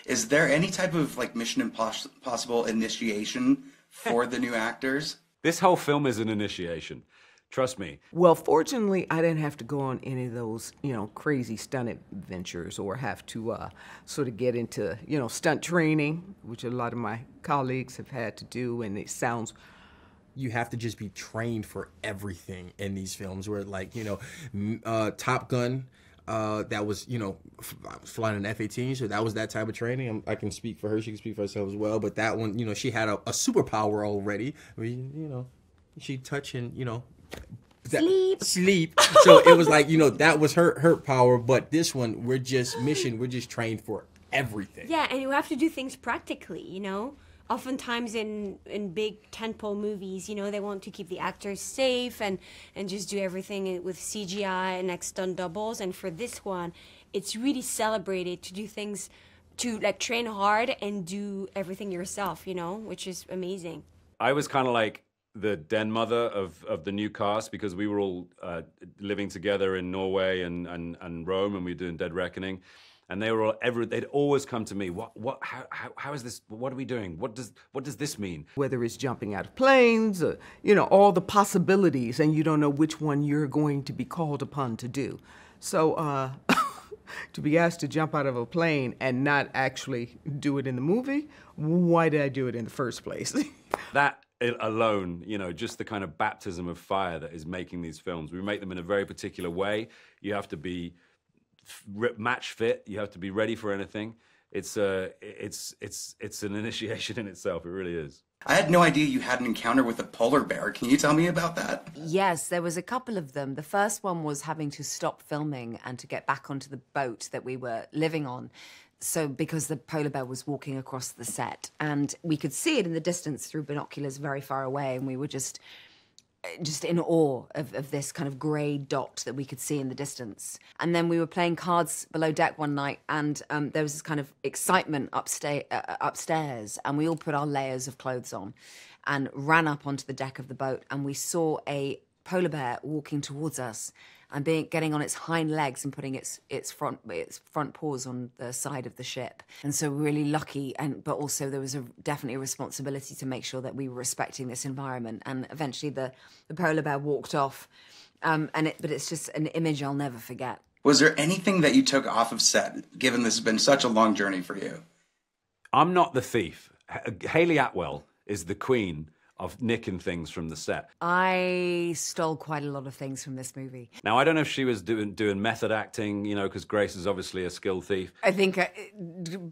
Is there any type of like Mission Impossible initiation for the new actors? This whole film is an initiation. Trust me. Well, fortunately, I didn't have to go on any of those, crazy stunt adventures or have to sort of get into, stunt training, which a lot of my colleagues have had to do, and it sounds... You have to just be trained for everything in these films where, like, Top Gun, that was, I was flying an F-18, so that was that type of training. I can speak for her, she can speak for herself as well, but that one, she had a superpower already. She touching, sleep. So it was like, that was her power, but this one, we're just trained for everything. Yeah, and you have to do things practically, Oftentimes in big tentpole movies, they want to keep the actors safe and just do everything with CGI and like stunt doubles. And for this one, it's really celebrated to do things, to like train hard and do everything yourself, which is amazing. I was kind of like the den mother of the new cast because we were all living together in Norway and Rome, and we were doing Dead Reckoning. And they were all they'd always come to me. How is this? What are we doing? What does this mean? Whether it's jumping out of planes, or, all the possibilities, and you don't know which one you're going to be called upon to do. So to be asked to jump out of a plane and not actually do it in the movie, why did I do it in the first place? That alone, just the kind of baptism of fire that is making these films. We make them in a very particular way. You have to be match fit. You have to be ready for anything. It's an initiation in itself. It really is. I had no idea you had an encounter with a polar bear. Can you tell me about that? Yes, there was a couple of them. The first one was having to stop filming and to get back onto the boat that we were living on. So because the polar bear was walking across the set, and we could see it in the distance through binoculars very far away, and we were just in awe of this kind of grey dot that we could see in the distance. And then we were playing cards below deck one night, and there was this kind of excitement upstairs, and we all put our layers of clothes on and ran up onto the deck of the boat, and we saw a polar bear walking towards us and getting on its hind legs and putting its front paws on the side of the ship. And so we're really lucky, but also there was definitely a responsibility to make sure that we were respecting this environment. And eventually the polar bear walked off, but it's just an image I'll never forget. Was there anything that you took off of set, given this has been such a long journey for you? I'm not the thief. Hayley Atwell is the queen of nicking things from the set. I stole quite a lot of things from this movie. Now, I don't know if she was doing method acting, because Grace is obviously a skilled thief. I think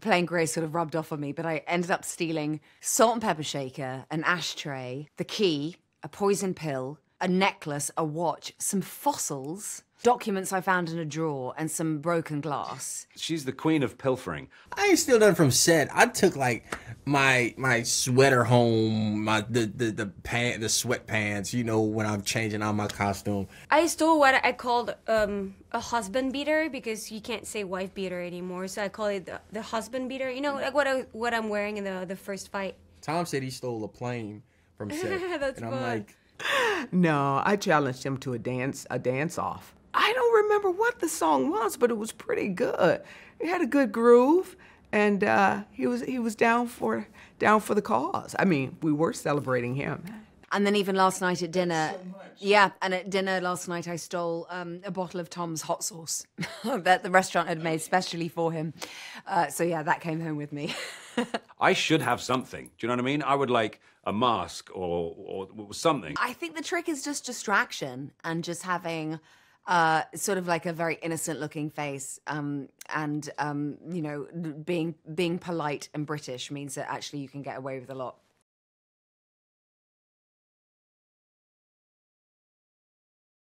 playing Grace sort of rubbed off on me, but I ended up stealing salt and pepper shaker, an ashtray, the key, a poison pill, a necklace, a watch, some fossils, documents I found in a drawer, and some broken glass. She's the queen of pilfering. I ain't steal nothing from set. I took like my sweater home, the sweatpants, when I'm changing out my costume. I stole what I called a husband beater, because you can't say wife beater anymore, so I call it the husband beater. Like what I'm wearing in the first fight. Tom said he stole a plane from set. That's and fun. I'm like, No, I challenged him to a dance off. I don't remember what the song was, but it was pretty good. It had a good groove, and he was down for the cause. I mean, we were celebrating him. And then even last night at dinner, and at dinner last night I stole a bottle of Tom's hot sauce that the restaurant had made specially for him. So that came home with me. I should have something. Do you know what I mean? I would like a mask or something. I think the trick is just distraction and just having sort of like a very innocent-looking face, and being polite and British means that actually you can get away with a lot.